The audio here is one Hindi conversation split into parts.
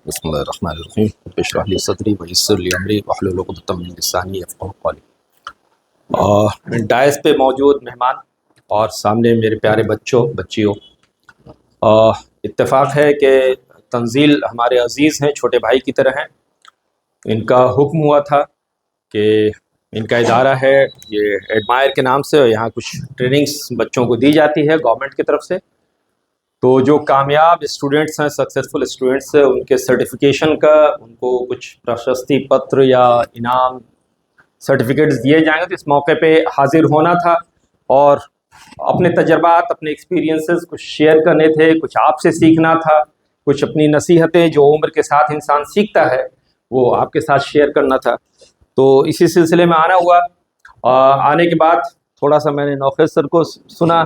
बिस्मिल्लाहिर्रहमानिर्रहीम इश्रह ली सदरी व यस्सिर ली अमरी वहलुल उक़दतम मिन लिसानी यफ़क़हू क़ौली। डायस पे मौजूद मेहमान और सामने मेरे प्यारे बच्चों बच्चियों, इत्तेफाक है कि तंजील हमारे अज़ीज़ हैं, छोटे भाई की तरह हैं। इनका हुक्म हुआ था कि इनका इदारा है ये एडमायर के नाम से, और यहाँ कुछ ट्रेनिंग्स बच्चों को दी जाती है गवर्नमेंट की तरफ से। तो जो कामयाब स्टूडेंट्स हैं, सक्सेसफुल स्टूडेंट्स हैं, उनके सर्टिफिकेशन का उनको कुछ प्रशस्ति पत्र या इनाम सर्टिफिकेट्स दिए जाएंगे। तो इस मौके पे हाजिर होना था और अपने तजर्बात, अपने एक्सपीरियंसेस कुछ शेयर करने थे, कुछ आपसे सीखना था, कुछ अपनी नसीहतें जो उम्र के साथ इंसान सीखता है वो आपके साथ शेयर करना था। तो इसी सिलसिले में आना हुआ। आने के बाद थोड़ा सा मैंने नौखेज़ सर को सुना,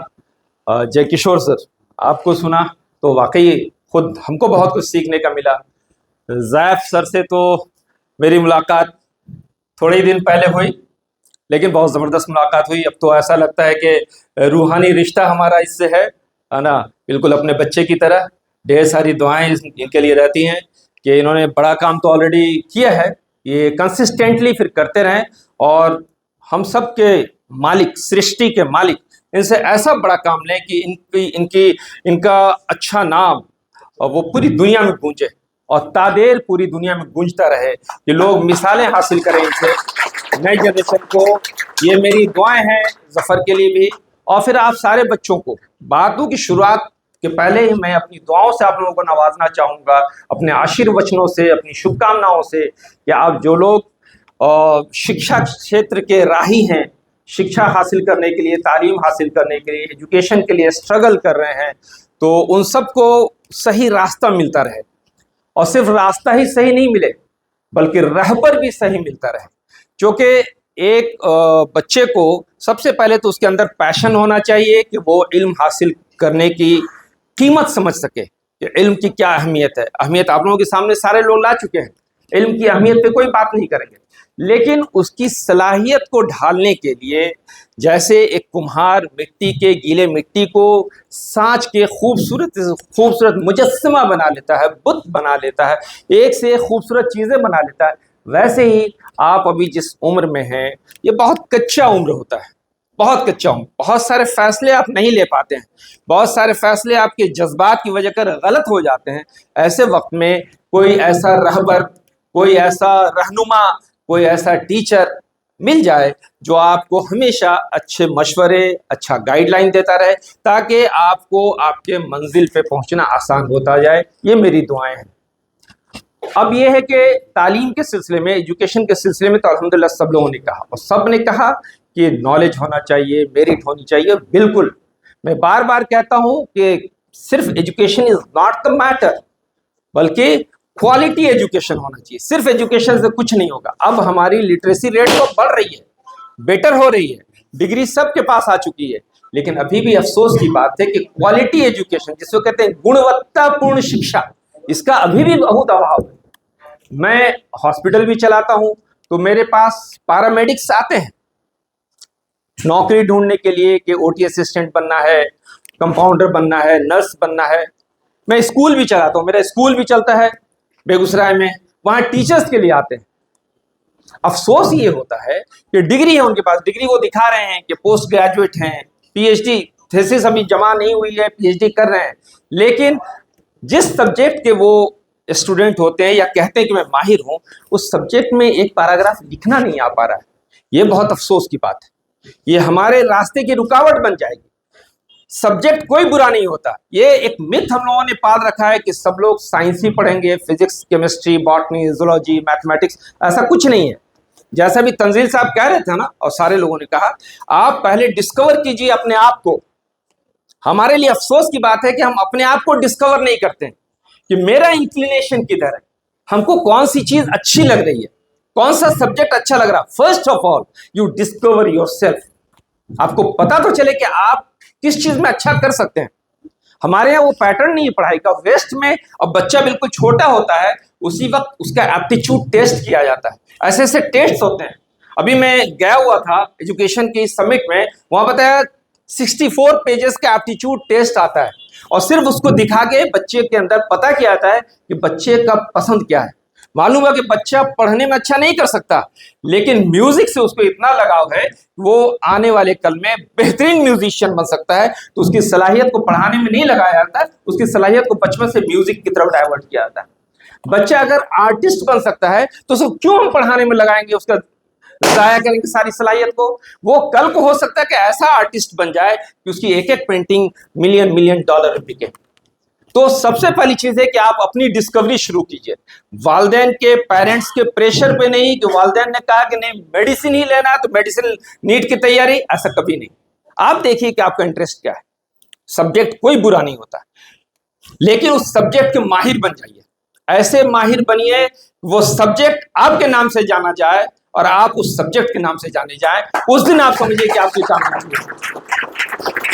जय किशोर सर आपको सुना, तो वाकई खुद हमको बहुत कुछ सीखने का मिला। ज़ैफ सर से तो मेरी मुलाकात थोड़े ही दिन पहले हुई, लेकिन बहुत ज़बरदस्त मुलाकात हुई। अब तो ऐसा लगता है कि रूहानी रिश्ता हमारा इससे है ना, बिल्कुल अपने बच्चे की तरह। ढेर सारी दुआएं इनके लिए रहती हैं कि इन्होंने बड़ा काम तो ऑलरेडी किया है, ये कंसिस्टेंटली फिर करते रहें और हम सब के मालिक, सृष्टि के मालिक इनसे ऐसा बड़ा काम लें कि इनका अच्छा नाम और वो पूरी दुनिया में गूंजे और तादेर पूरी दुनिया में गूंजता रहे, कि लोग मिसालें हासिल करें इनसे, नई जनरेशन को। ये मेरी दुआएं हैं जफ़र के लिए भी। और फिर आप सारे बच्चों को बातों की शुरुआत के पहले ही मैं अपनी दुआओं से आप लोगों को नवाजना चाहूँगा, अपने आशीर्वचनों से, अपनी शुभकामनाओं से, कि आप जो लोग शिक्षा क्षेत्र के राही हैं, शिक्षा हासिल करने के लिए, तालीम हासिल करने के लिए, एजुकेशन के लिए स्ट्रगल कर रहे हैं, तो उन सबको सही रास्ता मिलता रहे। और सिर्फ रास्ता ही सही नहीं मिले बल्कि रहबर भी सही मिलता रहे। क्योंकि एक बच्चे को सबसे पहले तो उसके अंदर पैशन होना चाहिए कि वो इल्म हासिल करने की कीमत समझ सके कि इल्म की क्या अहमियत है। अहमियत आप लोगों के सामने सारे लोग ला चुके हैं, इल्म की अहमियत पे कोई बात नहीं करेंगे, लेकिन उसकी सलाहियत को ढालने के लिए, जैसे एक कुम्हार मिट्टी के, गीले मिट्टी को साँच के खूबसूरत मुजस्समा बना लेता है, बुत बना लेता है, एक से एक खूबसूरत चीज़ें बना लेता है, वैसे ही आप अभी जिस उम्र में हैं ये बहुत कच्चा उम्र होता है, बहुत कच्चा उम्र। बहुत सारे फैसले आप नहीं ले पाते हैं, बहुत सारे फैसले आपके जज्बात की वजह कर गलत हो जाते हैं। ऐसे वक्त में कोई ऐसा रहबर, कोई ऐसा रहनुमा, कोई ऐसा टीचर मिल जाए जो आपको हमेशा अच्छे मशवरे, अच्छा गाइडलाइन देता रहे, ताकि आपको आपके मंजिल पे पहुंचना आसान होता जाए। ये मेरी दुआएं हैं। अब ये है कि तालीम के सिलसिले में, एजुकेशन के सिलसिले में तो अल्हम्दुलिल्लाह सब लोगों ने कहा, और सब ने कहा कि नॉलेज होना चाहिए, मेरिट होनी चाहिए। बिल्कुल, मैं बार बार कहता हूं कि सिर्फ education is not the matter, बल्कि क्वालिटी एजुकेशन होना चाहिए। सिर्फ एजुकेशन से कुछ नहीं होगा। अब हमारी लिटरेसी रेट तो बढ़ रही है, बेटर हो रही है, डिग्री सबके पास आ चुकी है, लेकिन अभी भी अफसोस की बात है कि क्वालिटी एजुकेशन, जिसको कहते हैं गुणवत्तापूर्ण शिक्षा, इसका अभी भी बहुत अभाव है। मैं हॉस्पिटल भी चलाता हूं, तो मेरे पास पैरामेडिक्स आते हैं नौकरी ढूंढने के लिए कि ओटी असिस्टेंट बनना है, कंपाउंडर बनना है, नर्स बनना है। मैं स्कूल भी चलाता हूँ, मेरा स्कूल भी चलता है बेगूसराय में, वहाँ टीचर्स के लिए आते हैं। अफसोस ये होता है कि डिग्री है उनके पास, डिग्री वो दिखा रहे हैं कि पोस्ट ग्रेजुएट हैं, पीएचडी थीसिस अभी जमा नहीं हुई है, पीएचडी कर रहे हैं, लेकिन जिस सब्जेक्ट के वो स्टूडेंट होते हैं या कहते हैं कि मैं माहिर हूं, उस सब्जेक्ट में एक पैराग्राफ लिखना नहीं आ पा रहा है। ये बहुत अफसोस की बात है, ये हमारे रास्ते की रुकावट बन जाएगी। सब्जेक्ट कोई बुरा नहीं होता, ये एक मिथ हम लोगों ने पाल रखा है कि सब लोग साइंस ही पढ़ेंगे, physics, chemistry, botany, zoology, mathematics. ऐसा कुछ नहीं है। जैसा भी तंजील साहब कह रहे थे ना, और सारे लोगों ने कहा, आप पहले डिस्कवर कीजिए अपने आप को। हमारे लिए अफसोस की बात है कि हम अपने आप को डिस्कवर नहीं करते कि मेरा इंक्लिनेशन किधर है, हमको कौन सी चीज अच्छी लग रही है, कौन सा सब्जेक्ट अच्छा लग रहा है। First of all you discover yourself. आपको पता तो चले कि आप किस चीज में अच्छा कर सकते हैं। हमारे यहाँ वो पैटर्न नहीं है पढ़ाई का, वेस्ट में। और बच्चा बिल्कुल छोटा होता है, उसी वक्त उसका एप्टीट्यूड टेस्ट किया जाता है। ऐसे ऐसे टेस्ट होते हैं। अभी मैं गया हुआ था एजुकेशन की समिट में, वहां बताया 64 पेजेस का एप्टीट्यूड टेस्ट आता है। और सिर्फ उसको दिखा के बच्चे के अंदर पता क्या आता है कि बच्चे का पसंद क्या है। मालूम है कि बच्चा पढ़ने में अच्छा नहीं कर सकता, लेकिन म्यूजिक से उसको इतना लगाव है वो आने वाले कल में बेहतरीन म्यूजिशियन बन सकता है। तो उसकी सलाहियत को पढ़ाने में नहीं लगाया जाता, उसकी सलाहियत को बचपन से म्यूजिक की तरफ डाइवर्ट किया जाता है। बच्चा अगर आर्टिस्ट बन सकता है तो उसको क्यों हम पढ़ाने में लगाएंगे, उसका जाया करेंगे सारी सलाहियत को। वो कल को हो सकता है कि ऐसा आर्टिस्ट बन जाए कि उसकी एक एक पेंटिंग मिलियन मिलियन डॉलर में बिके। तो सबसे पहली चीज है कि आप अपनी डिस्कवरी शुरू कीजिए, वालिदैन के पेरेंट्स के प्रेशर पे नहीं कि वालिदैन ने कहा कि नहीं मेडिसिन ही लेना है तो मेडिसिन नीट की तैयारी, ऐसा कभी नहीं। आप देखिए कि आपका इंटरेस्ट क्या है। सब्जेक्ट कोई बुरा नहीं होता, लेकिन उस सब्जेक्ट के माहिर बन जाइए। ऐसे माहिर बनिए वो सब्जेक्ट आपके नाम से जाना जाए और आप उस सब्जेक्ट के नाम से जाने जाए। उस दिन आप समझिए कि आपकी कामयाबी।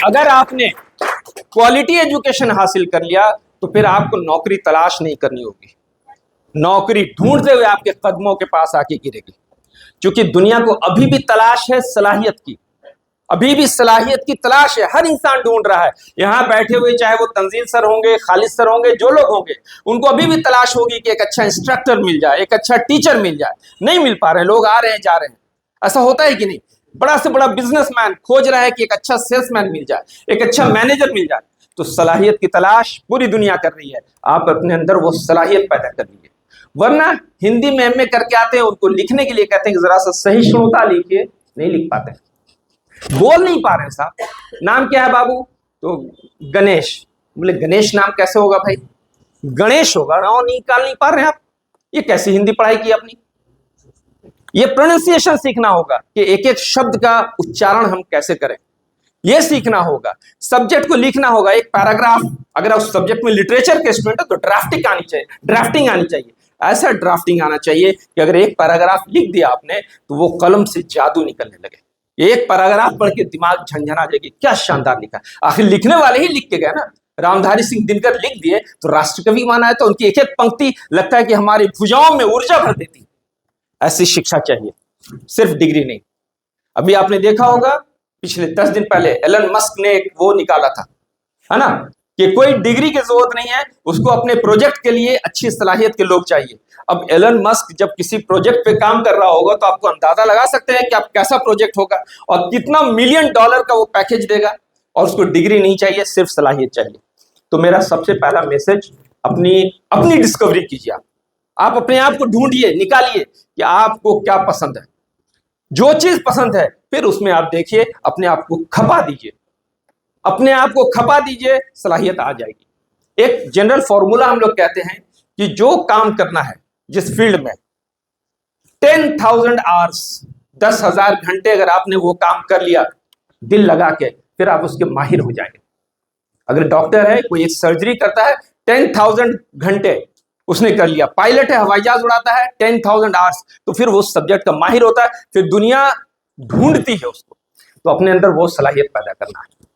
अगर आपने क्वालिटी एजुकेशन हासिल कर लिया तो फिर आपको नौकरी तलाश नहीं करनी होगी, नौकरी ढूंढते हुए आपके कदमों के पास आके गिरेगी। क्योंकि दुनिया को अभी भी तलाश है सलाहियत की, अभी भी सलाहियत की तलाश है, हर इंसान ढूंढ रहा है। यहां बैठे हुए चाहे वो तंजील सर होंगे, खालिद सर होंगे, जो लोग होंगे, उनको अभी भी तलाश होगी कि एक अच्छा इंस्ट्रक्टर मिल जाए, एक अच्छा टीचर मिल जाए। नहीं मिल पा रहे, लोग आ रहे हैं जा रहे हैं। ऐसा होता है कि नहीं? बड़ा से बड़ा बिजनेसमैन खोज रहा है कि एक अच्छा सेल्समैन मिल जाए, एक अच्छा मैनेजर मिल जाए। तो सलाहियत की तलाश पूरी दुनिया कर रही है, आप अपने अंदर वो सलाहियत पैदा कर लीजिए। वरना हिंदी में एमए करके आते हैं, उनको लिखने के लिए कहते हैं कि जरा सा सही शुरुता लिखिए, नहीं लिख पाते, बोल नहीं पा रहे साहब। नाम क्या है बाबू? तो गणेश। बोले गणेश नाम कैसे होगा भाई? गणेश होगा, नाम निकाल नहीं पा रहे आप। ये कैसी हिंदी पढ़ाई की अपनी? ये प्रोनाउंसिएशन सीखना होगा कि एक एक शब्द का उच्चारण हम कैसे करें, ये सीखना होगा। सब्जेक्ट को लिखना होगा, एक पैराग्राफ। अगर उस सब्जेक्ट में लिटरेचर के स्टूडेंट है तो ड्राफ्टिंग आनी चाहिए, ड्राफ्टिंग आनी चाहिए। ऐसा ड्राफ्टिंग आना चाहिए कि अगर एक पैराग्राफ लिख दिया आपने तो वो कलम से जादू निकलने लगे। एक पैराग्राफ पढ़ के दिमाग झंझना जाएगी, क्या शानदार लिखा। आखिर लिखने वाले ही लिख के गए ना। रामधारी सिंह दिनकर लिख दिए तो राष्ट्रकवि माना है, तो उनकी एक एक पंक्ति लगता है कि हमारी भुजाओं में ऊर्जा भर देती। ऐसी शिक्षा चाहिए, सिर्फ डिग्री नहीं। अभी आपने देखा होगा पिछले 10 दिन पहले एलन मस्क ने एक वो निकाला था, है ना, कि कोई डिग्री की जरूरत नहीं है, उसको अपने प्रोजेक्ट के लिए अच्छी सलाहियत के लोग चाहिए। अब एलन मस्क जब किसी प्रोजेक्ट पे काम कर रहा होगा तो आपको अंदाजा लगा सकते हैं कि आप कैसा प्रोजेक्ट होगा और कितना मिलियन डॉलर का वो पैकेज देगा। और उसको डिग्री नहीं चाहिए, सिर्फ सलाहियत चाहिए। तो मेरा सबसे पहला मैसेज, अपनी डिस्कवरी कीजिए। आप अपने आप को ढूंढिए, निकालिए कि आपको क्या पसंद है। जो चीज पसंद है फिर उसमें आप देखिए, अपने आप को खपा दीजिए, अपने आप को खपा दीजिए, सलाहियत आ जाएगी। एक जनरल फॉर्मूला हम लोग कहते हैं कि जो काम करना है जिस फील्ड में 10,000 आवर्स, 10,000 घंटे अगर आपने वो काम कर लिया दिल लगा के, फिर आप उसके माहिर हो जाएंगे। अगर डॉक्टर है, कोई एक सर्जरी करता है, 10,000 घंटे उसने कर लिया। पायलट है, हवाई जहाज उड़ाता है, 10,000 आवर्स, तो फिर वो सब्जेक्ट का माहिर होता है। फिर दुनिया ढूंढती है उसको। तो अपने अंदर वो सलाहियत पैदा करना है।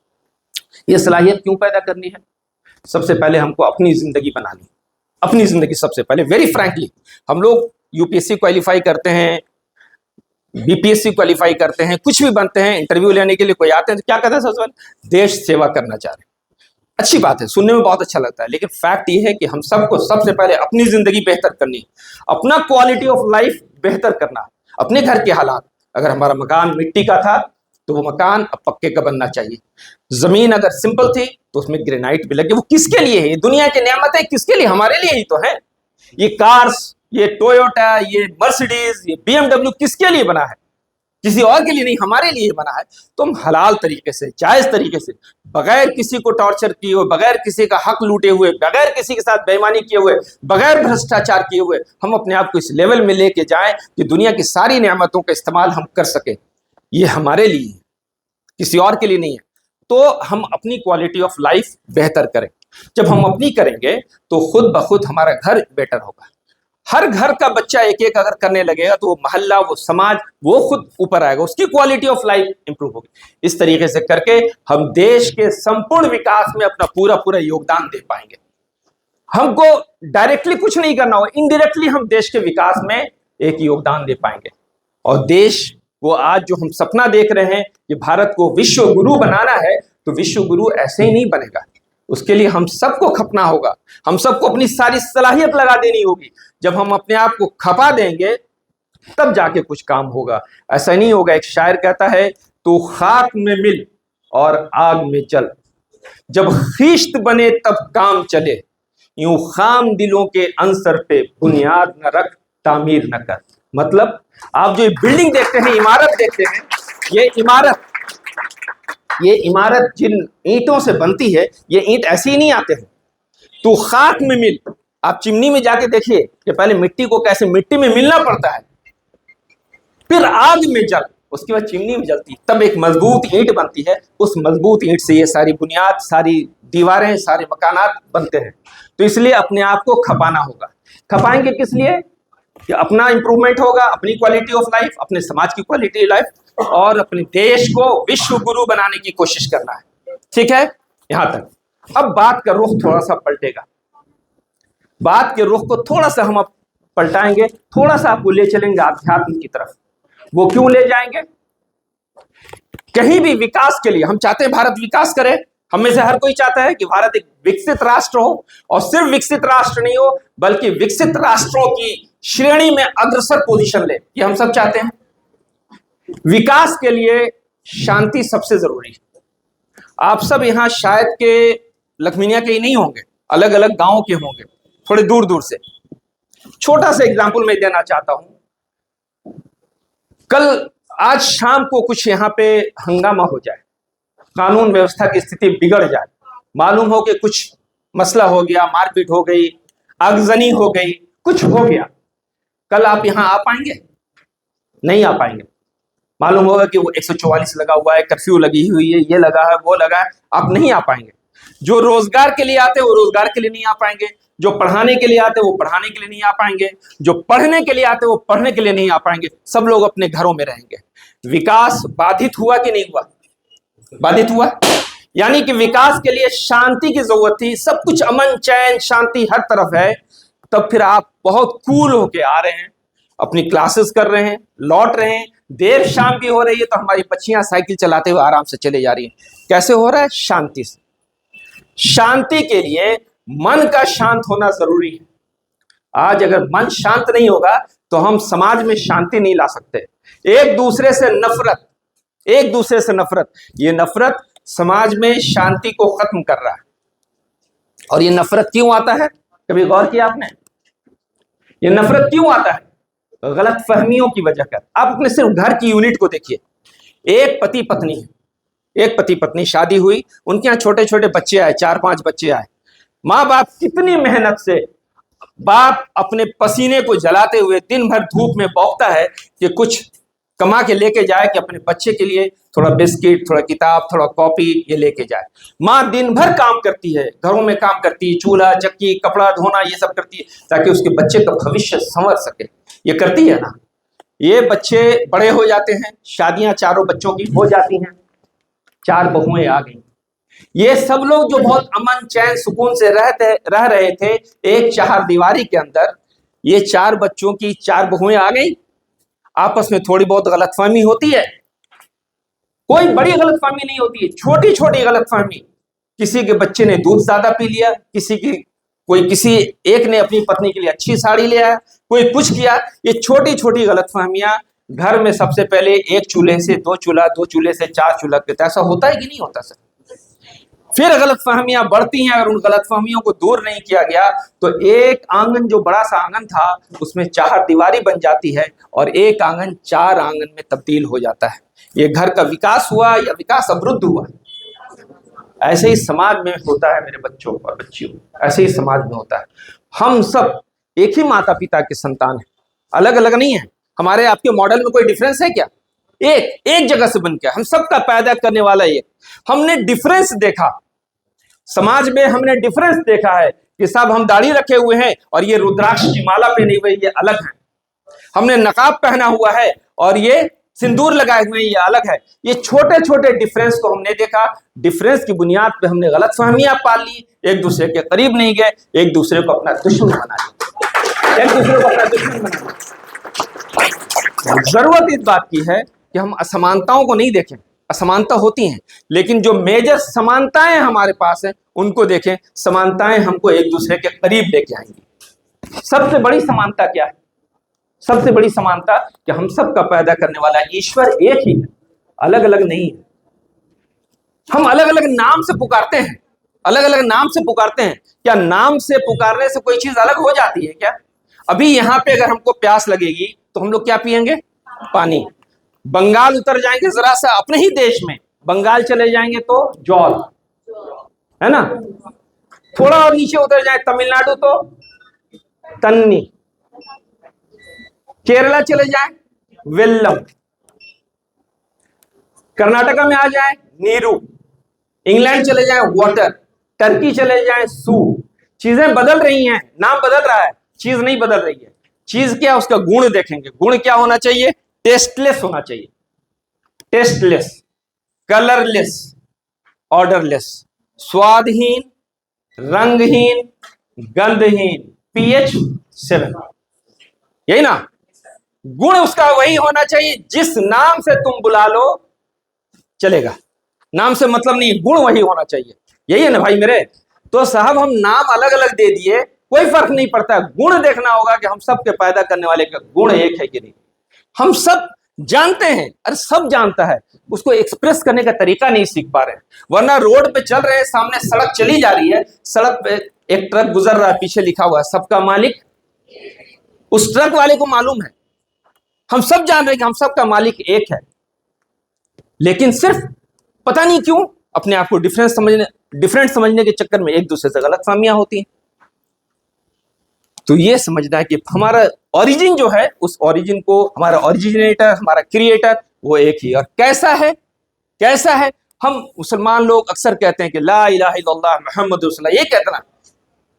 ये सलाहियत क्यों पैदा करनी है? सबसे पहले हमको अपनी जिंदगी बनानी, अपनी जिंदगी सबसे पहले। वेरी फ्रैंकली, हम लोग यूपीएससी क्वालिफाई करते हैं, बीपीएससी क्वालिफाई करते हैं, कुछ भी बनते हैं, इंटरव्यू लेने के लिए कोई आते हैं तो क्या कहते हैं? सबसे पहले देश सेवा करना चाह रहे हैं। अच्छी बात है, सुनने में बहुत अच्छा लगता है, लेकिन फैक्ट ये है कि हम सबको सबसे पहले अपनी जिंदगी बेहतर करनी है, अपना क्वालिटी ऑफ लाइफ बेहतर करना। अपने घर के हालात, अगर हमारा मकान मिट्टी का था तो वो मकान अब पक्के का बनना चाहिए। जमीन अगर सिंपल थी तो उसमें ग्रेनाइट भी लगे। वो किसके लिए है? दुनिया की नेमतें किसके लिए? हमारे लिए ही तो है। ये कार्स, ये टोयोटा, ये मर्सिडीज, ये बीएमडब्ल्यू किसके लिए बना है? किसी और के लिए नहीं, हमारे लिए बना है। तो हम हलाल तरीके से, जायज तरीके से, बगैर किसी को टॉर्चर किए हुए, बगैर किसी का हक लूटे हुए, बगैर किसी के साथ बेईमानी किए हुए, बगैर भ्रष्टाचार किए हुए, हम अपने आप को इस लेवल में लेके जाएं कि दुनिया की सारी नेमतों का इस्तेमाल हम कर सके। ये हमारे लिए है, किसी और के लिए नहीं है। तो हम अपनी क्वालिटी ऑफ लाइफ बेहतर करें। जब हम अपनी करेंगे तो खुद ब खुद हमारा घर बेटर होगा। हर घर का बच्चा एक एक अगर करने लगेगा तो वो मोहल्ला, वो समाज, वो खुद ऊपर आएगा, उसकी क्वालिटी ऑफ लाइफ इंप्रूव होगी। इस तरीके से करके हम देश के संपूर्ण विकास में अपना पूरा पूरा योगदान दे पाएंगे। हमको डायरेक्टली कुछ नहीं करना होगा, इनडायरेक्टली हम देश के विकास में एक योगदान दे पाएंगे। और देश वो आज जो हम सपना देख रहे हैं कि भारत को विश्व गुरु बनाना है, तो विश्व गुरु ऐसे ही नहीं बनेगा। उसके लिए हम सबको खपना होगा, हम सबको अपनी सारी सलाहियत लगा देनी होगी। जब हम अपने आप को खपा देंगे तब जाके कुछ काम होगा, ऐसा नहीं होगा। एक शायर कहता है, तू खाक में मिल और आग में जल, जब खीश्त बने तब काम चले, यूं खाम दिलों के अंसर पे बुनियाद न रख, तामीर न कर। मतलब आप जो बिल्डिंग देखते हैं, इमारत देखते हैं, ये इमारत जिन ईंटों से बनती है, ये ईंट ऐसे ही नहीं आते हैं। तो खाक में मिल, आप चिमनी में जाके देखिए कि पहले मिट्टी को कैसे मिट्टी में मिलना पड़ता है, फिर आग में जल, उसके बाद चिमनी में जलती, तब एक मजबूत ईंट बनती है। उस मजबूत ईंट से ये सारी बुनियाद, सारी दीवारें, सारे मकानात बनते हैं। तो इसलिए अपने आप को खपाना होगा। खपाएंगे किस लिए? कि अपना इंप्रूवमेंट होगा, अपनी क्वालिटी ऑफ लाइफ, अपने समाज की क्वालिटी लाइफ, और अपने देश को विश्व गुरु बनाने की कोशिश करना है। ठीक है, यहां तक। अब बात का रुख थोड़ा सा पलटेगा, बात के रुख को थोड़ा सा हम अब पलटाएंगे, थोड़ा सा आपको ले चलेंगे आध्यात्म की तरफ। वो क्यों ले जाएंगे? कहीं भी विकास के लिए हम चाहते हैं भारत विकास करे, हम में से हर कोई चाहता है कि भारत एक विकसित राष्ट्र हो, और सिर्फ विकसित राष्ट्र नहीं हो बल्कि विकसित राष्ट्रों की श्रेणी में अग्रसर पोजीशन ले, ये हम सब चाहते हैं। विकास के लिए शांति सबसे जरूरी है। आप सब यहां शायद के लखमीनिया के ही नहीं होंगे, अलग अलग गांवों के होंगे, थोड़े दूर दूर से। छोटा सा एग्जाम्पल मैं देना चाहता हूं। कल आज शाम को कुछ यहां पे हंगामा हो जाए, कानून व्यवस्था की स्थिति बिगड़ जाए, मालूम हो कि कुछ मसला हो गया, मारपीट हो गई, आगजनी हो गई, कुछ हो गया, कल आप यहां आ पाएंगे? नहीं आ पाएंगे। मालूम होगा कि वो 144 लगा हुआ है, कर्फ्यू लगी हुई है, ये लगा है, वो लगा है, आप नहीं आ पाएंगे। जो रोजगार के लिए आते हैं वो रोजगार के लिए नहीं आ पाएंगे, जो पढ़ाने के लिए आते हैं वो पढ़ाने के लिए नहीं आ पाएंगे, जो पढ़ने के लिए आते हैं वो पढ़ने के लिए नहीं आ पाएंगे। सब लोग अपने घरों में रहेंगे। विकास बाधित हुआ कि नहीं हुआ? बाधित हुआ। यानी कि विकास के लिए शांति की जरूरत थी, सब कुछ अमन चैन शांति हर तरफ है, तब फिर आप बहुत कूल होके आ रहे हैं, अपनी क्लासेस कर रहे हैं, लौट रहे हैं, देर शाम भी हो रही है तो हमारी बच्चियां साइकिल चलाते हुए आराम से चले जा रही हैं। कैसे हो रहा है? शांति से। शांति के लिए मन का शांत होना जरूरी है। आज अगर मन शांत नहीं होगा तो हम समाज में शांति नहीं ला सकते। एक दूसरे से नफरत, एक दूसरे से नफरत, ये नफरत समाज में शांति को खत्म कर रहा है। और ये नफरत क्यों आता है? कभी गौर किया आपने? ये नफरत क्यों आता है? गलत फहमियों की वजह कर। आप अपने सिर्फ घर की यूनिट को देखिए। एक पति पत्नी है, एक पति पत्नी शादी हुई, उनके यहाँ छोटे छोटे बच्चे आए, 4-5 बच्चे आए। माँ बाप कितनी मेहनत से, बाप अपने पसीने को जलाते हुए दिन भर धूप में बौखता है कि कुछ कमा के लेके जाए कि अपने बच्चे के लिए थोड़ा बिस्किट, थोड़ा किताब, थोड़ा कॉपी ये लेके जाए। माँ दिन भर काम करती है, घरों में काम करती है, चूल्हा चक्की, कपड़ा धोना, ये सब करती है ताकि उसके बच्चे का भविष्य संवर सके। ये करती है ना। ये बच्चे बड़े हो जाते हैं, शादियां चारों बच्चों की हो जाती हैं, 4 बहुएं आ गई। ये सब लोग जो बहुत अमन चैन सुकून से रह रहे थे एक 4 दीवारी के अंदर, ये 4 बच्चों की 4 बहुएं आ गई। आपस में थोड़ी बहुत गलतफहमी होती है, कोई बड़ी गलतफहमी नहीं होती है, छोटी छोटी गलतफहमी। किसी के बच्चे ने दूध ज्यादा पी लिया, किसी एक ने अपनी पत्नी के लिए अच्छी साड़ी ले आया, कोई कुछ किया। ये छोटी छोटी गलतफहमियां घर में सबसे पहले 1 चूल्हे से 2 चूल्हा, 2 चूल्हे से 4 चूल्हा के, ऐसा होता है कि नहीं होता सर? फिर गलतफहमियां बढ़ती हैं। अगर उन गलतफहमियों को दूर नहीं किया गया तो एक आंगन, जो बड़ा सा आंगन था, उसमें 4 दीवारी बन जाती है और एक आंगन 4 आंगन में तब्दील हो जाता है। ये घर का विकास हुआ या विकास अवरुद्ध हुआ? ऐसे ही समाज में होता है मेरे बच्चों और बच्चियों, ऐसे ही समाज में होता है। हम सब एक ही माता पिता के संतान हैं, अलग अलग नहीं है। हमारे आपके मॉडल में कोई डिफरेंस है क्या? एक जगह से बन के हम सबका पैदा करने वाला एक। हमने डिफरेंस देखा समाज में, हमने डिफरेंस देखा है कि सब हम दाढ़ी रखे हुए हैं और ये रुद्राक्ष की माला पहनी हुई, ये अलग है। हमने नकाब पहना हुआ है और ये सिंदूर लगाए हुए, ये अलग है। ये छोटे छोटे डिफरेंस को हमने देखा, डिफरेंस की बुनियाद पे हमने गलतफहमियां पाल ली, एक दूसरे के करीब नहीं गए, एक दूसरे को अपना दुश्मन बना लिया, एक दूसरे को अपना दुश्मन बना लिया। जरूरत इस बात की है कि हम असमानताओं को नहीं देखें, असमानता होती हैं, लेकिन जो मेजर समानताएं हमारे पास हैं उनको देखें, समानताएं हमको एक दूसरे के करीब लेके आएंगी। सबसे बड़ी समानता क्या है? सबसे बड़ी समानता कि हम सबका पैदा करने वाला ईश्वर एक ही है, अलग अलग नहीं है। हम अलग अलग नाम से पुकारते हैं, अलग अलग नाम से पुकारते हैं। क्या नाम से पुकारने से कोई चीज अलग हो जाती है क्या? अभी यहां पे अगर हमको प्यास लगेगी तो हम लोग क्या पिएंगे? पानी। बंगाल उतर जाएंगे जरा सा अपने ही देश में, बंगाल चले जाएंगे तो जल, है ना। थोड़ा और नीचे उतर जाए तमिलनाडु तो तन्नी, केरला चले जाए वेल्लम, कर्नाटका में आ जाए नीरू, इंग्लैंड चले जाए वाटर, टर्की चले जाए सू। चीजें बदल रही हैं, नाम बदल रहा है, चीज नहीं बदल रही है। चीज क्या? उसका गुण देखेंगे। गुण क्या होना चाहिए? टेस्टलेस होना चाहिए, टेस्टलेस, कलरलेस, ऑर्डरलेस, स्वादहीन, रंगहीन, गंधहीन, पीएच 7, यही ना। गुण उसका वही होना चाहिए जिस नाम से तुम बुला लो चलेगा, नाम से मतलब नहीं, गुण वही होना चाहिए। यही है ना भाई मेरे। तो साहब हम नाम अलग अलग दे दिए, कोई फर्क नहीं पड़ता, गुण देखना होगा कि हम सबके पैदा करने वाले का गुण एक है कि नहीं। हम सब जानते हैं, अरे सब जानता है, उसको एक्सप्रेस करने का तरीका नहीं सीख पा रहे हैं। वरना रोड पे चल रहे हैं, सामने सड़क चली जा रही है, सड़क पे एक ट्रक गुजर रहा है, पीछे लिखा हुआ है सबका मालिक, उस ट्रक वाले को मालूम है, हम सब जान रहे हैं कि हम सबका मालिक एक है, लेकिन सिर्फ पता नहीं क्यों अपने आप को डिफरेंट समझने के चक्कर में एक दूसरे से गलतफहमियां होती हैं। तो ये समझना है कि हमारा ओरिजिन जो है, उस ओरिजिन को, हमारा ओरिजिनेटर, हमारा क्रिएटर वो एक ही। और कैसा है? कैसा है? हम मुसलमान लोग अक्सर कहते हैं कि ला इलाहा इल्लल्लाह मुहम्मद रसूलुल्लाह, ये कहते ना,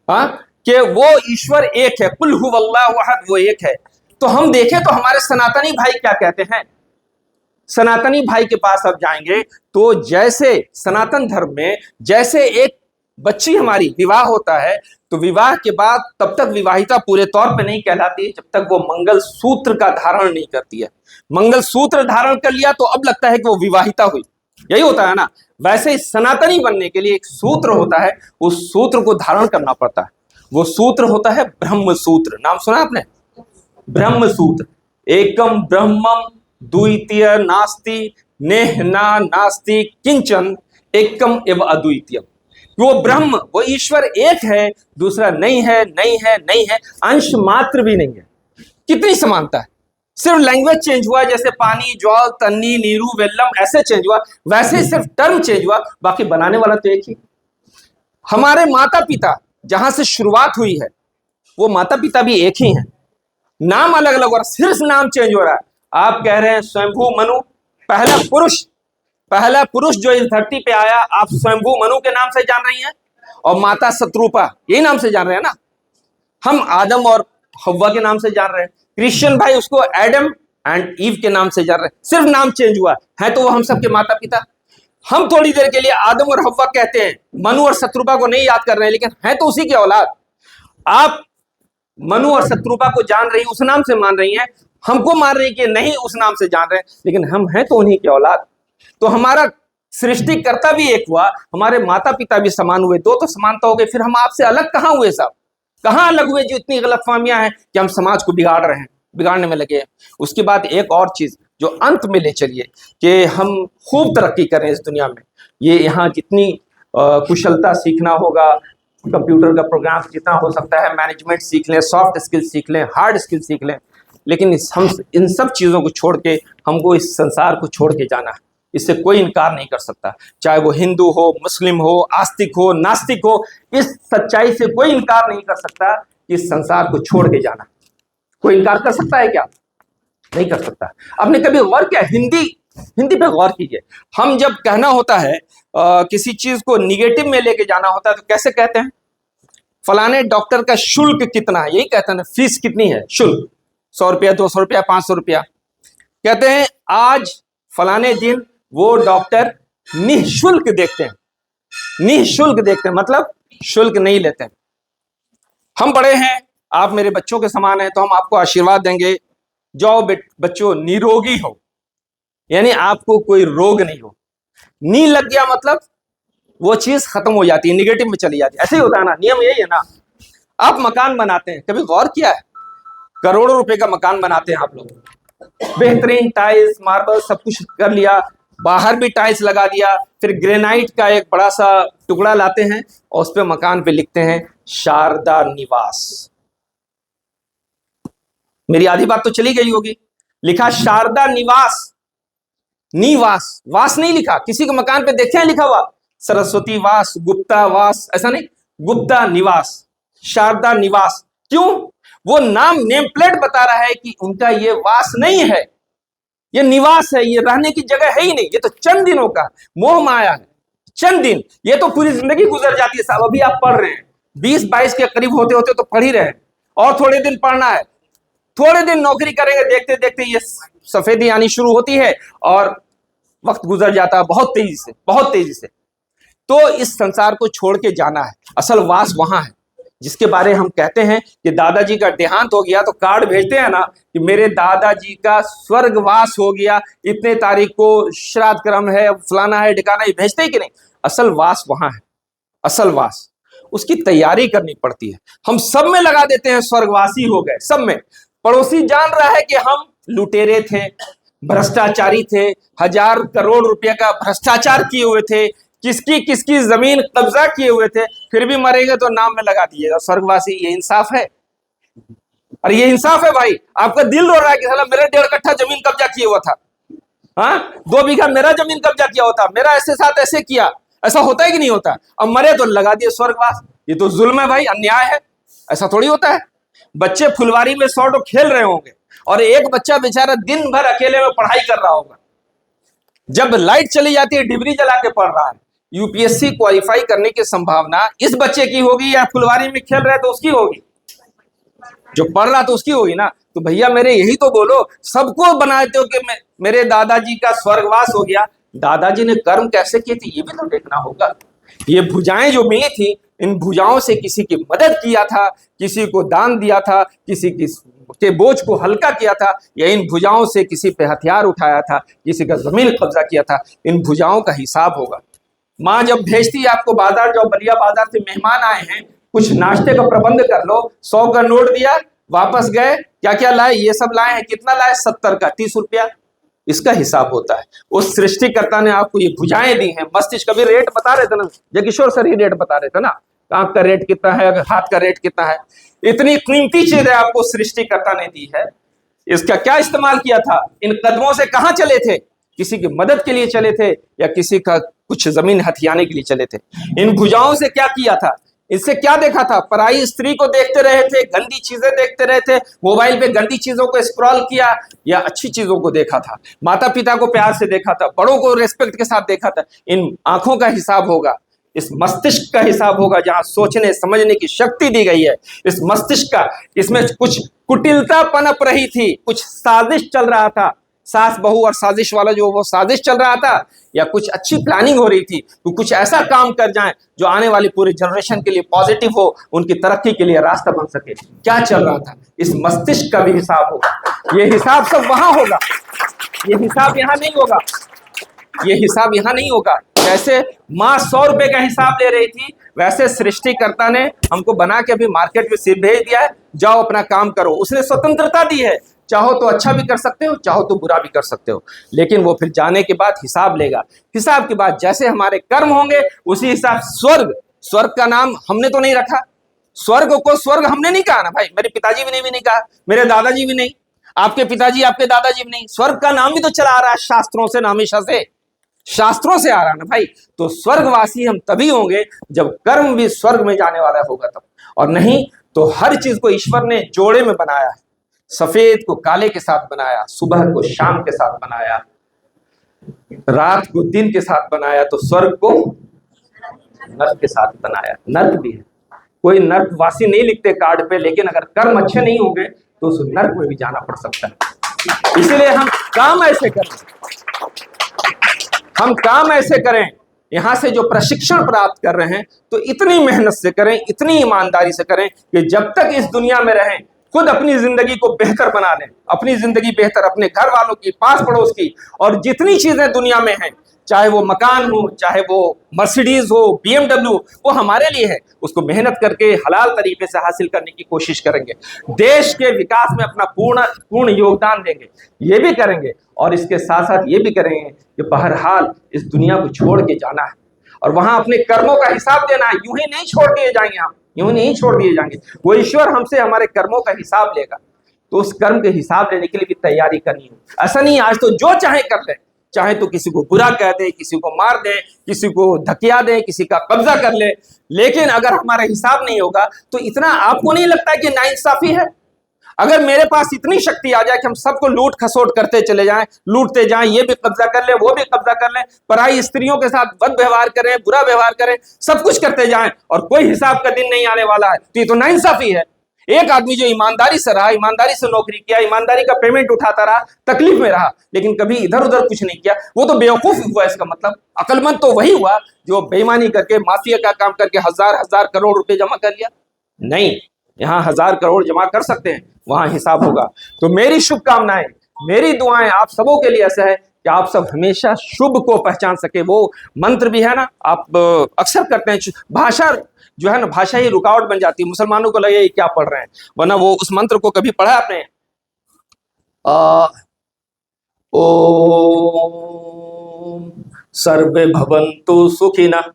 हाँ, कि वो ईश्वर एक है, कुल हुवल्लाहु अहद, वो एक है। तो हम देखें तो हमारे सनातनी भाई क्या कहते हैं। सनातनी भाई के पास अब जाएंगे तो जैसे सनातन धर्म में जैसे एक बच्ची हमारी विवाह होता है, तो विवाह के बाद तब तक विवाहिता पूरे तौर पे नहीं कहलाती जब तक वो मंगल सूत्र का धारण नहीं करती है। मंगल सूत्र धारण कर लिया तो अब लगता है कि वो विवाहिता हुई, यही होता है ना। वैसे ही सनातनी बनने के लिए एक सूत्र होता है, उस सूत्र को धारण करना पड़ता है। वो सूत्र होता है ब्रह्म सूत्र, नाम सुना आपने? ब्रह्म सूत्र। एकम ब्रह्मम द्वितीय नास्ति नेहना नास्ति किंचन एकम एव अद्वितीयम। वो ब्रह्म, वो ईश्वर एक है, दूसरा नहीं है, नहीं है, नहीं है, अंश मात्र भी नहीं है। कितनी समानता है। सिर्फ लैंग्वेज चेंज हुआ, जैसे पानी, ज्वाल, तन्नी, नीरू, वेल्लम ऐसे चेंज हुआ, वैसे ही सिर्फ टर्म चेंज हुआ, बाकी बनाने वाला तो एक ही। हमारे माता पिता जहां से शुरुआत हुई है, वो माता पिता भी एक ही हैं, नाम अलग अलग और सिर्फ नाम चेंज हो रहा है। आप कह रहे हैं स्वयंभू मनु, पहला पुरुष जो इस धरती पे आया, आप स्वयंभू मनु के नाम से जान रही हैं, और माता शत्रुपा यही नाम से जान रहे हैं ना। हम आदम और हव्वा के नाम से जान रहे हैं, क्रिश्चियन भाई उसको एडम एंड ईव के नाम से जान रहे हैं, सिर्फ नाम चेंज हुआ है, तो वो हम सबके माता पिता। हम थोड़ी देर के लिए आदम और हव्वा कहते हैं, मनु और शत्रुपा को नहीं याद कर रहे हैं, लेकिन है तो उसी की औलाद। आप मनु और शत्रुपा को जान रही, उस नाम से मान रही हैं, हमको मान रही कि नहीं उस नाम से जान रहे हैं, लेकिन हम हैं तो उन्हीं की औलाद। तो हमारा सृष्टिकर्ता भी एक हुआ, हमारे माता पिता भी समान हुए, दो तो समानता हो गई। फिर हम आपसे अलग कहां हुए साहब? कहां अलग हुए जो इतनी गलतफहमियां हैं कि हम समाज को बिगाड़ रहे हैं, बिगाड़ने में लगे हैं। उसके बाद एक और चीज जो अंत में ले चलिए कि हम खूब तरक्की करें इस दुनिया में, ये यहाँ जितनी कुशलता सीखना होगा, कंप्यूटर का प्रोग्राम जितना हो सकता है, मैनेजमेंट सीख लें, सॉफ्ट स्किल सीख लें, हार्ड स्किल सीख लें, लेकिन हम इन सब चीज़ों को छोड़ के हमको इस संसार को छोड़ के जाना है। इससे कोई इनकार नहीं कर सकता, चाहे वो हिंदू हो, मुस्लिम हो, आस्तिक हो, नास्तिक हो, इस सच्चाई से कोई इनकार नहीं कर सकता कि इस संसार को छोड़ के जाना। कोई इनकार कर सकता है क्या? नहीं कर सकता। आपने कभी गौर किया? हिंदी पे गौर कीजिए। हम जब कहना होता है किसी चीज को निगेटिव में लेके जाना होता है तो कैसे कहते हैं? फलाने डॉक्टर का शुल्क कितना है, यही कहते हैं ना, फीस कितनी है, शुल्क 100 रुपया, 200 रुपया, 500 रुपया। कहते हैं आज फलाने दिन वो डॉक्टर निःशुल्क देखते हैं, निःशुल्क देखते हैं मतलब शुल्क नहीं लेते हैं। हम बड़े हैं, आप मेरे बच्चों के समान हैं, तो हम आपको आशीर्वाद देंगे, जाओ बच्चों निरोगी हो, यानी आपको कोई रोग नहीं हो। नी लग गया मतलब वो चीज खत्म हो जाती है, निगेटिव में चली जाती है। ऐसे ही होता है ना, नियम यही है ना। आप मकान बनाते हैं, कभी गौर किया है? करोड़ों रुपए का मकान बनाते हैं आप लोग, बेहतरीन टाइल्स मार्बल सब कुछ कर लिया, बाहर भी टाइल्स लगा दिया, फिर ग्रेनाइट का एक बड़ा सा टुकड़ा लाते हैं और उस पे मकान पे लिखते हैं शारदा निवास। मेरी आधी बात तो चली गई होगी। लिखा शारदा निवास, निवास, वास नहीं लिखा। किसी के मकान पे देखे हैं लिखा हुआ सरस्वती वास, गुप्ता वास, ऐसा नहीं, गुप्ता निवास, शारदा निवास। क्यों? वो नाम नेम प्लेट बता रहा है कि उनका ये वास नहीं है, ये निवास है, ये रहने की जगह है ही नहीं। ये तो चंद दिनों का मोह माया है, चंद दिन, ये तो पूरी जिंदगी गुजर जाती है साहब। अभी आप पढ़ रहे हैं, 20-22 के करीब होते होते तो पढ़ ही रहे हैं, और थोड़े दिन पढ़ना है, थोड़े दिन नौकरी करेंगे, देखते देखते ये सफेदी आनी शुरू होती है और वक्त गुजर जाता है बहुत तेजी से, बहुत तेजी से। तो इस संसार को छोड़ के जाना है। असल वास वहां है जिसके बारे हम कहते हैं कि दादाजी का देहांत हो गया तो कार्ड भेजते हैं ना कि मेरे दादाजी का स्वर्गवास हो गया, इतने तारीख को श्राद्ध क्रम है, फलाना है, ठिकाना है, भेजते ही कि नहीं? असल वास वहां है, असल वास। उसकी तैयारी करनी पड़ती है। हम सब में लगा देते हैं स्वर्गवासी हो गए, सब में। पड़ोसी जान रहा है कि हम लुटेरे थे, भ्रष्टाचारी थे, 1000 करोड़ रुपए का भ्रष्टाचार किए हुए थे, किसकी किसकी जमीन कब्जा किए हुए थे, फिर भी मरेंगे तो नाम में लगा दिएगा स्वर्गवासी। ये इंसाफ है? अरे ये इंसाफ है भाई? आपका दिल रो रहा है कि साला मेरा 1.5 कट्ठा जमीन कब्जा किया हुआ था, हाँ, 2 बीघा मेरा जमीन कब्जा किया होता, मेरा ऐसे साथ ऐसे किया। ऐसा होता है कि नहीं होता? अब मरे तो लगा दिए स्वर्गवास। ये तो जुल्म है भाई, अन्याय है। ऐसा थोड़ी होता है। बच्चे फुलवारी में 100 खेल रहे होंगे और एक बच्चा बेचारा दिन भर अकेले में पढ़ाई कर रहा होगा, जब लाइट चली जाती है डिबरी जला के पढ़ रहा है। यूपीएससी क्वालिफाई करने की संभावना इस बच्चे की होगी या फुलवारी में खेल रहा है तो उसकी होगी? जो पढ़ रहा तो उसकी होगी ना। तो भैया मेरे यही तो बोलो, सबको बनाते हो कि मेरे दादाजी का स्वर्गवास हो गया। दादाजी ने कर्म कैसे किए थे ये भी तो देखना होगा। ये भुजाएं जो मिली थी, इन भुजाओं से किसी की मदद किया था, किसी को दान दिया था, किसी के बोझ को हल्का किया था, या इन भुजाओं से किसी पे हथियार उठाया था, किसी का जमीन कब्जा किया था। इन भुजाओं का हिसाब होगा। माँ जब भेजती है आपको बाजार, जाओ बलिया बाजार से मेहमान आए हैं, कुछ नाश्ते का प्रबंध कर लो, 100 का नोट दिया, वापस गए, क्या क्या लाए? ये सब लाए हैं। कितना लाए? 70 का, 30 रुपया। इसका हिसाब होता है। उस सृष्टिकर्ता ने आपको ये भुजाएं दी हैं। मस्तिष्क कभी रेट बता रहे थे ना, जयकिशोर सर ही रेट बता रहे थे ना, आंख का रेट कितना है, हाथ का रेट कितना है। इतनी कीमती चीज है आपको सृष्टिकर्ता ने दी है, इसका क्या इस्तेमाल किया था? इन कदमों से कहां चले थे? किसी की मदद के लिए चले थे या किसी का कुछ जमीन हथियाने के लिए चले थे? इन भुजाओं से क्या किया था? इससे क्या देखा था? पराई स्त्री को देखते रहे थे, गंदी चीजें देखते रहे थे, मोबाइल पे गंदी चीजों को स्क्रॉल किया, या अच्छी चीजों को देखा था? माता पिता को प्यार से देखा था, बड़ों को रेस्पेक्ट के साथ देखा था? इन आंखों का हिसाब होगा, इस मस्तिष्क का हिसाब होगा, जहां सोचने समझने की शक्ति दी गई है। इस मस्तिष्क का, इसमें कुछ कुटिलता पनप रही थी, कुछ साजिश चल रहा था, सास बहू और साजिश वाला जो वो साजिश चल रहा था, या कुछ अच्छी प्लानिंग हो रही थी, तो कुछ ऐसा काम कर जाएं जो आने वाली पूरी जनरेशन के लिए पॉजिटिव हो, उनकी तरक्की के लिए रास्ता बन सके। क्या चल रहा था? इस मस्तिष्क का भी हिसाब होगा। ये हिसाब सब वहां होगा, ये हिसाब यहां नहीं होगा। ये हिसाब यहां नहीं होगा। जैसे माँ 100 रुपए का हिसाब ले रही थी, वैसे सृष्टिकर्ता ने हमको बना के अभी मार्केट में सिर्फ भेज दिया है, जाओ अपना काम करो। उसने स्वतंत्रता दी है, चाहो तो अच्छा भी कर सकते हो, चाहो तो बुरा भी कर सकते हो, लेकिन वो फिर जाने के बाद हिसाब लेगा। हिसाब के बाद जैसे हमारे कर्म होंगे उसी हिसाब। स्वर्ग, स्वर्ग का नाम हमने तो नहीं रखा, स्वर्ग को स्वर्ग हमने नहीं कहा ना भाई, मेरे पिताजी भी नहीं कहा, मेरे दादाजी भी नहीं, आपके पिताजी आपके दादाजी भी नहीं। स्वर्ग का नाम भी तो चला आ रहा है शास्त्रों से, हमेशा से शास्त्रों से आ रहा है ना भाई। तो स्वर्गवासी हम तभी होंगे जब कर्म भी स्वर्ग में जाने वाला होगा तब, और नहीं तो हर चीज को ईश्वर ने जोड़े में बनाया है। सफेद को काले के साथ बनाया, सुबह को शाम के साथ बनाया, रात को दिन के साथ बनाया, तो स्वर्ग को नर्क के साथ बनाया। नर्क भी है, कोई नर्कवासी नहीं लिखते कार्ड पे, लेकिन अगर कर्म अच्छे नहीं होंगे तो उस नर्क में भी जाना पड़ सकता है। इसलिए हम काम ऐसे करें, हम काम ऐसे करें, यहां से जो प्रशिक्षण प्राप्त कर रहे हैं तो इतनी मेहनत से करें, इतनी ईमानदारी से करें कि जब तक इस दुनिया में रहें खुद अपनी जिंदगी को बेहतर बना लें, अपनी जिंदगी बेहतर, अपने घर वालों की, पास पड़ोस की, और जितनी चीजें दुनिया में हैं, चाहे वो मकान हो, चाहे वो मर्सिडीज हो, BMW, वो हमारे लिए है, उसको मेहनत करके हलाल तरीके से हासिल करने की कोशिश करेंगे, देश के विकास में अपना पूर्ण योगदान देंगे, ये भी करेंगे। और इसके साथ साथ ये भी करेंगे कि बहरहाल इस दुनिया को छोड़ के जाना है और वहां अपने कर्मों का हिसाब देना है। यूं ही नहीं छोड़ दिए जाएंगे हम, यूं नहीं छोड़ दिए जाएंगे, वो ईश्वर हमसे हमारे कर्मों का हिसाब लेगा, तो उस कर्म के हिसाब लेने के लिए भी तैयारी करनी है। ऐसा नहीं आज तो जो चाहे कर ले, चाहे तो किसी को बुरा कह दे, किसी को मार दे, किसी को धकिया दे, किसी का कब्जा कर ले, लेकिन अगर हमारा हिसाब नहीं होगा तो इतना आपको नहीं लगता है कि नाइंसाफी है? अगर मेरे पास इतनी शक्ति आ जाए कि हम सबको लूट खसोट करते चले जाएं, लूटते जाएं, ये भी कब्जा कर ले, वो भी कब्जा कर ले, पराई स्त्रियों के साथ बद व्यवहार करें, बुरा व्यवहार करें, सब कुछ करते जाएं और कोई हिसाब का दिन नहीं आने वाला है, तो ये तो नाइंसाफी है। एक आदमी जो ईमानदारी से रहा, ईमानदारी से नौकरी किया, ईमानदारी का पेमेंट उठाता रहा, तकलीफ में रहा, लेकिन कभी इधर उधर कुछ नहीं किया, वो तो बेवकूफ हुआ। इसका मतलब अक्लमंद तो वही हुआ जो बेईमानी करके, माफिया का काम करके हजार हजार करोड़ रुपए जमा कर लिया। नहीं, यहाँ 1000 करोड़ जमा कर सकते हैं, वहां हिसाब होगा। तो मेरी शुभकामनाएं, मेरी दुआएं आप सबों के लिए ऐसा है कि आप सब हमेशा शुभ को पहचान सके। वो मंत्र भी है ना, आप अक्सर करते हैं, भाषा जो है ना, भाषा ही रुकावट बन जाती है। मुसलमानों को लगे क्या पढ़ रहे हैं, वरना वो उस मंत्र को कभी पढ़ा आपने? ओम सर्वे भवन्तु सुखिनः,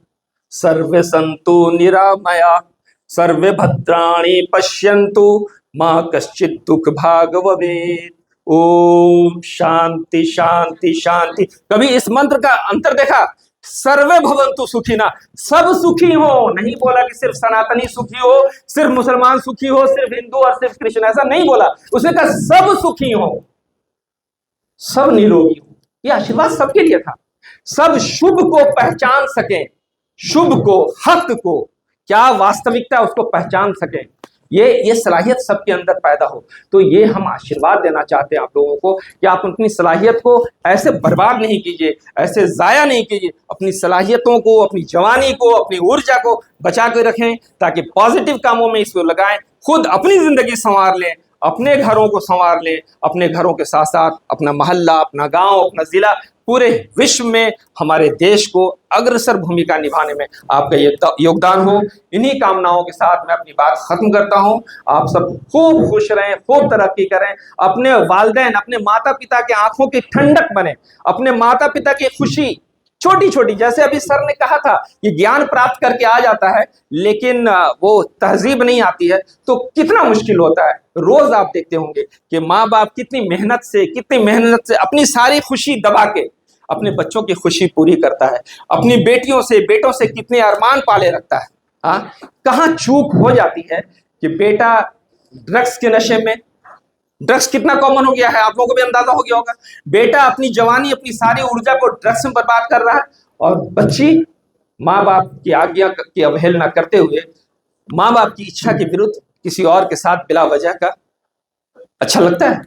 सर्वे सन्तु निरामया, सर्वे भद्राणि पश्यन्तु, मां कश्चित् दुख भाग भवेत्। ओम शांति शांति शांति। कभी इस मंत्र का अंतर देखा? सर्वे भवन्तु सुखिना, सब सुखी हो, नहीं बोला कि सिर्फ सनातनी सुखी हो, सिर्फ मुसलमान सुखी हो, सिर्फ हिंदू और सिर्फ कृष्ण, ऐसा नहीं बोला। उसने कहा सब सुखी हो, सब निरोगी हो। यह आशीर्वाद सबके लिए था। सब शुभ को पहचान सके, शुभ को, हक को, क्या वास्तविकता उसको पहचान सके, ये सलाहियत सबके अंदर पैदा हो। तो ये हम आशीर्वाद देना चाहते हैं आप लोगों को कि आप अपनी सलाहियत को ऐसे बर्बाद नहीं कीजिए, ऐसे जाया नहीं कीजिए। अपनी सलाहियतों को, अपनी जवानी को, अपनी ऊर्जा को बचा के रखें, ताकि पॉजिटिव कामों में इसको लगाएं, खुद अपनी जिंदगी संवार लें, अपने घरों को संवार लें, अपने घरों के साथ साथ अपना मोहल्ला, अपना गांव, अपना जिला, पूरे विश्व में हमारे देश को अग्रसर भूमिका निभाने में आपका योगदान हो। इन्हीं कामनाओं के साथ मैं अपनी बात खत्म करता हूं। आप सब खूब खुश रहें, खूब तरक्की करें, अपने वालिदैन, अपने माता पिता के आंखों की ठंडक बने, अपने माता पिता की खुशी छोटी छोटी, जैसे अभी सर ने कहा था कि ज्ञान प्राप्त करके आ जाता है लेकिन वो तहजीब नहीं आती है, तो कितना मुश्किल होता है। रोज आप देखते होंगे कि माँ बाप कितनी मेहनत से अपनी सारी खुशी दबा के अपने बच्चों की खुशी पूरी करता है, अपनी बेटियों से, बेटों से कितने अरमान पाले रखता है। हाँ, कहाँ चूक हो जाती है कि बेटा ड्रग्स के नशे में, ड्रग्स कितना कॉमन हो गया है, आप लोगों को भी अंदाजा हो गया होगा। बेटा अपनी जवानी, अपनी सारी ऊर्जा को ड्रग्स में बर्बाद कर रहा है, और बच्ची माँ बाप की आज्ञा की अवहेलना करते हुए, माँ बाप की इच्छा के विरुद्ध किसी और के साथ बिला वजह का। अच्छा लगता है?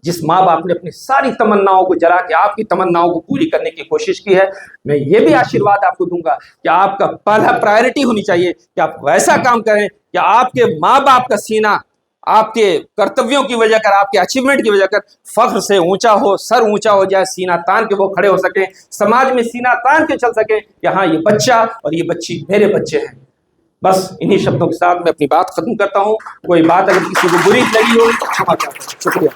जिस माँ बाप ने अपनी सारी तमन्नाओं को जला के आपकी तमन्नाओं को पूरी करने की कोशिश की है, मैं ये भी आशीर्वाद आपको दूंगा कि आपका पहला प्रायोरिटी होनी चाहिए कि आप वैसा काम करें कि आपके माँ बाप का सीना आपके कर्तव्यों की वजह कर, आपके अचीवमेंट की वजह कर फख्र से ऊंचा हो, सर ऊंचा हो जाए, सीना तान के वो खड़े हो सके, समाज में सीना तान के चल सके कि हाँ, ये बच्चा और ये बच्ची मेरे बच्चे हैं। बस इन्हीं शब्दों के साथ मैं अपनी बात खत्म करता हूँ। कोई बात अगर किसी को बुरी लगी हो तो क्षमा चाहता हूँ। शुक्रिया।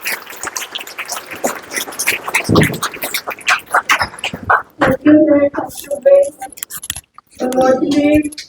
Thank you very much.